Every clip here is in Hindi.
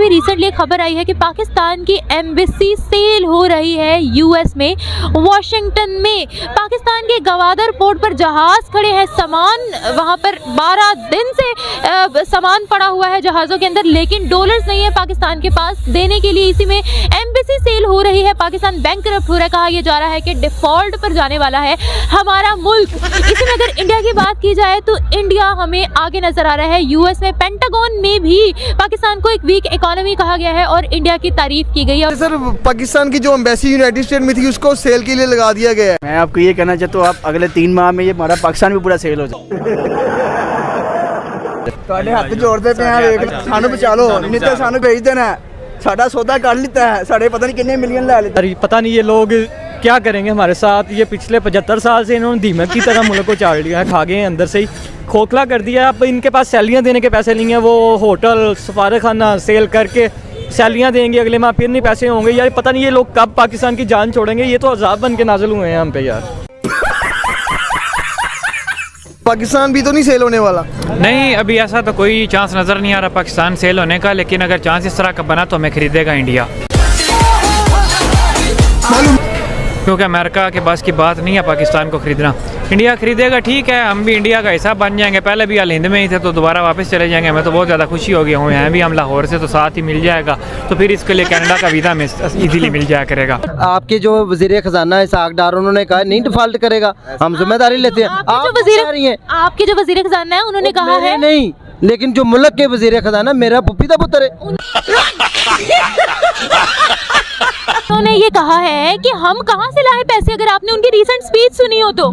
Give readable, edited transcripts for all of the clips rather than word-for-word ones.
अभी रिसेंटली एक खबर आई है कि पाकिस्तान की एम्बेसी सेल हो रही है यूएस में, वॉशिंगटन में। पाकिस्तान के गवादर पोर्ट पर जहाज खड़े हैं, सामान वहां पर 12 दिन से सामान पड़ा हुआ है जहाज़ों के अंदर, लेकिन डॉलर्स नहीं है पाकिस्तान के पास देने के लिए। इसी में एम्बेसी सेल हो रही है, पाकिस्तान बैंकरप्ट हो रहा है, कहा यह जा रहा है कि डिफॉल्ट पर जाने वाला है हमारा मुल्क। इसी में अगर इंडिया की बात की जाए तो इंडिया हमें आगे नजर आ रहा है। यूएस में पेंटागन में भी पाकिस्तान को एक वीक इकोनॉमी कहा गया है और इंडिया की तारीफ की गई है। सर, पाकिस्तान की जो एम्बेसी यूनाइटेड स्टेट में थी उसको सेल के लिए लगा दिया गया है। मैं आपको ये कहना चाहता हूँ, आप अगले 3 माह में ये हमारा पाकिस्तान भी पूरा सेल हो जाए। हाथ जोड़ते पे सानू बचा लो, नहीं तो सानू भेज देना। साडा सौदा कर लिता है, साढ़े पता नहीं कितने मिलियन ले लेते। पता नहीं ये लोग क्या करेंगे हमारे साथ। ये पिछले 75 साल से इन्होंने दीमक की तरह मुल्क को चाट लिया है, खा गए हैं, अंदर से ही खोखला कर दिया। अब इनके पास सैलरियाँ देने के पैसे नहीं है, वो होटल सफारत खाना सेल करके सैलरियाँ देंगे, अगले माह फिर नहीं पैसे होंगे। यार पता नहीं ये लोग कब पाकिस्तान की जान छोड़ेंगे। ये तो अजाब बन के नाजिल हुए हैं हम पे यार। पाकिस्तान भी तो नहीं सेल होने वाला। नहीं, अभी ऐसा तो कोई चांस नज़र नहीं आ रहा पाकिस्तान सेल होने का, लेकिन अगर चांस इस तरह का बना तो हमें खरीदेगा इंडिया, क्योंकि अमेरिका के पास की बात नहीं है पाकिस्तान को खरीदना। इंडिया खरीदेगा, ठीक है, हम भी इंडिया का हिस्सा बन जाएंगे। पहले भी अल हिंद में ही थे तो दोबारा वापस चले जाएंगे। हमें तो बहुत ज़्यादा खुशी होगी, हमें यहाँ भी हम लाहौर से तो साथ ही मिल जाएगा, तो फिर इसके लिए कनाडा का वीज़ा में इजीली मिल जाया करेगा। आपके जो वज़ीर ख़जाना इसाक डार, उन्होंने कहा नहीं डिफॉल्ट करेगा, हम जिम्मेदारी लेते हैं। आपके जो वज़ीर ख़जाना है उन्होंने कहा है नहीं, लेकिन जो मुल्क के वज़ीर ख़जाना मेरा पुप्पी का पुत्र है, उन्होंने ये कहा है कि हम कहां से लाएं पैसे। अगर आपने उनकी रीसेंट स्पीच सुनी हो तो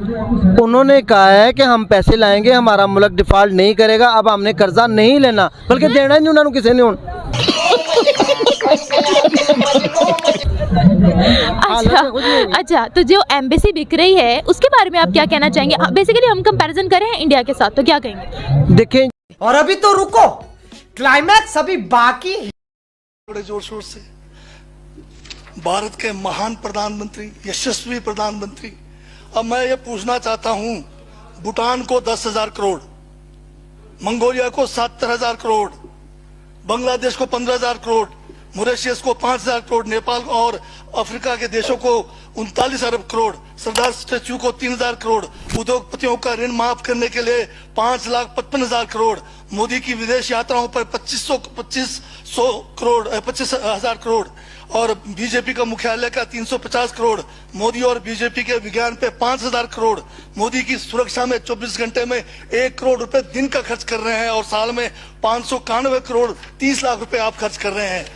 उन्होंने कहा है कि हम पैसे लाएंगे, हमारा मुल्क डिफॉल्ट नहीं करेगा। अब हमने कर्जा नहीं लेना, बल्कि देना ही नहीं उन्होंने किसी ने। अच्छा, तो जो एम्बेसी बिक रही है उसके बारे में आप क्या कहना चाहेंगे? बेसिकली हम कंपैरिजन करें इंडिया के साथ तो क्या कहेंगे? देखें, और अभी तो रुको, क्लाइमैक्स अभी बाकी है। बड़े जोर शोर से भारत के महान प्रधानमंत्री, यशस्वी प्रधानमंत्री, अब मैं ये पूछना चाहता हूं, भूटान को 10,000 करोड़, मंगोलिया को 70,000 करोड़, बांग्लादेश को 15,000 करोड़, मॉरिशस को 5,000 करोड़, नेपाल और अफ्रीका के देशों को 39 अरब करोड़, सरदार स्टैच्यू को 3,000 करोड़, उद्योगपतियों का ऋण माफ करने के लिए 5,55,000 करोड़, मोदी की विदेश यात्राओं पर 25,000 करोड़ और बीजेपी का मुख्यालय का 350 करोड़, मोदी और बीजेपी के विज्ञान पे 5,000 करोड़, मोदी की सुरक्षा में 24 घंटे में 1 करोड़ रुपए दिन का खर्च कर रहे हैं और साल में 591 करोड़ 30 लाख रुपए आप खर्च कर रहे हैं।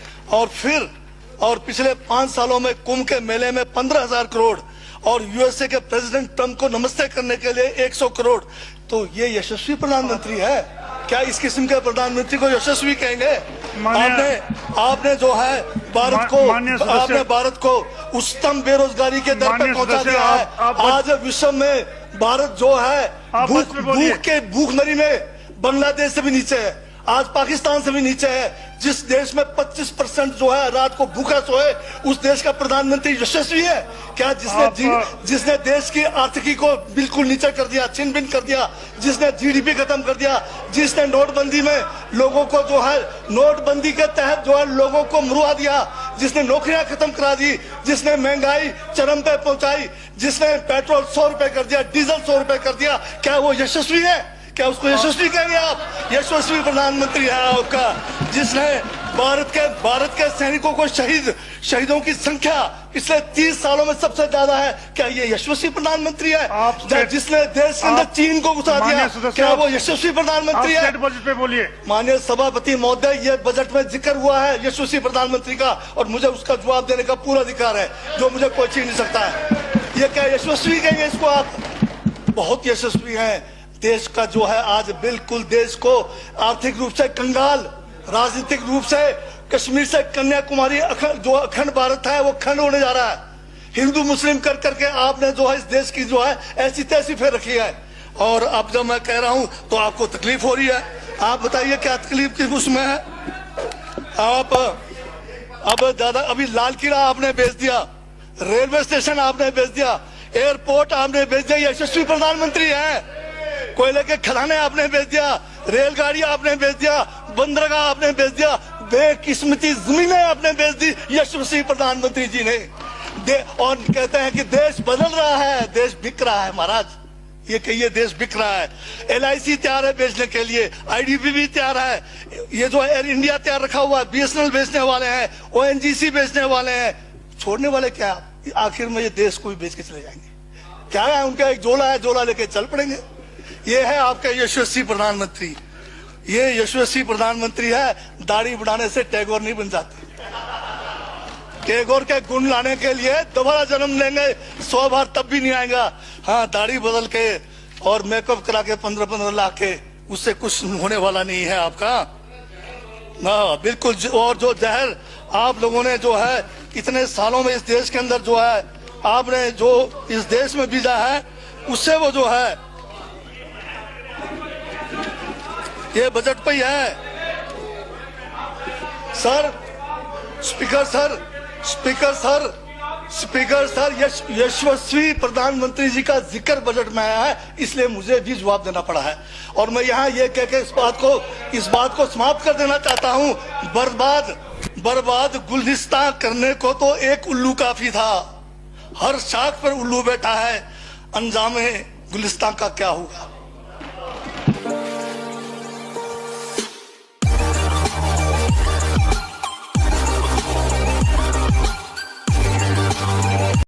और पिछले 5 सालों में कुंभ के मेले में 15,000 करोड़ और यूएसए के प्रेसिडेंट ट्रंप को नमस्ते करने के लिए 100 करोड़। तो ये यशस्वी प्रधानमंत्री है क्या? इस किस्म के प्रधानमंत्री को यशस्वी कहेंगे? आपने जो है भारत को उच्चतम बेरोजगारी के दर पर पहुंचा दिया है। आज विश्व में भारत जो है भूखमरी में बांग्लादेश से भी नीचे है, आज पाकिस्तान से भी नीचे है। जिस देश में 25% जो है रात को भूखा सोए, उस देश का प्रधानमंत्री यशस्वी है क्या? जिसने देश की आर्थिकी को बिल्कुल नीचे कर दिया, छिन भिन कर दिया, जिसने जीडीपी खत्म कर दिया, जिसने नोटबंदी में लोगों को जो है नोटबंदी के तहत जो है लोगों को मरुआ दिया, जिसने नौकरियां खत्म करा दी, जिसने महंगाई चरम पे पहुंचाई, जिसने पेट्रोल 100 रुपए कर दिया, डीजल 100 रुपए कर दिया, क्या वो यशस्वी है? क्या उसको यशस्वी कहेंगे आप? यशस्वी प्रधानमंत्री है आपका, जिसने भारत के सैनिकों को शहीदों की संख्या पिछले 30 सालों में सबसे ज्यादा है। क्या ये यशस्वी प्रधानमंत्री है? जिसने देश के अंदर चीन को घुसा दिया, क्या वो यशस्वी प्रधानमंत्री है? बजट पे बोलिए। माननीय सभापति महोदय, ये बजट में जिक्र हुआ है यशस्वी प्रधानमंत्री का और मुझे उसका जवाब देने का पूरा अधिकार है, जो मुझे कोई छीन नहीं सकता है। ये क्या यशस्वी कहेंगे इसको आप? बहुत यशस्वी है। देश का जो है आज बिल्कुल देश को आर्थिक रूप से कंगाल, राजनीतिक रूप से कश्मीर से कन्याकुमारी जो अखंड भारत है वो खंड होने जा रहा है। हिंदू मुस्लिम कर करके आपने जो है इस देश की जो है ऐसी तैसी फेर रखी है। और अब जब मैं कह रहा हूं तो आपको तकलीफ हो रही है। आप बताइए क्या तकलीफ किस उसमें है? आप अब ज्यादा अभी लाल किला आपने बेच दिया, रेलवे स्टेशन आपने बेच दिया, एयरपोर्ट आपने बेच दिया, यशस्वी प्रधानमंत्री है। कोयले के खदाने आपने बेच दिया, रेलगाड़ी आपने बेच दिया, बंदरगाह आपने बेच दिया, बेकिस्मती जमीनें आपने बेच दी यशस्वी प्रधानमंत्री जी ने। और कहते हैं कि देश बदल रहा है, देश बिक रहा है महाराज। ये कहिए देश बिक रहा है। LIC तैयार है बेचने के लिए, IDB भी तैयार है, ये जो एयर इंडिया तैयार रखा हुआ है, BSNL बेचने वाले हैं, ONGC बेचने वाले हैं। छोड़ने वाले क्या? आखिर में ये देश को भी बेच के चले जाएंगे। क्या है उनका? एक झोला है, झोला लेके चल पड़ेंगे। ये है आपका यशस्वी प्रधानमंत्री। ये यशस्वी प्रधानमंत्री है। दाढ़ी बढ़ाने से टैगोर नहीं बन जाते। टैगोर के गुण लाने के लिए दोबारा जन्म लेंगे 100 बार, तब भी नहीं आएगा। हाँ, दाढ़ी बदल के और मेकअप करा के 15-15 लाख के, उससे कुछ होने वाला नहीं है आपका। हाँ बिल्कुल। और जो जहर आप लोगों ने जो है इतने सालों में इस देश के अंदर जो है आपने जो इस देश में बीजा है, उससे वो जो है ये बजट पे ही है। Sir speaker sir, speaker sir, speaker sir, यशस्वी प्रधानमंत्री जी का जिक्र बजट में आया है, इसलिए मुझे भी जवाब देना पड़ा है। और मैं यहाँ ये कह के इस बात को समाप्त कर देना चाहता हूँ। बर्बाद गुलदस्ता करने को तो एक उल्लू काफी था। हर शाख पर उल्लू बैठा है, अंजामे गुलिस्तान का क्या होगा?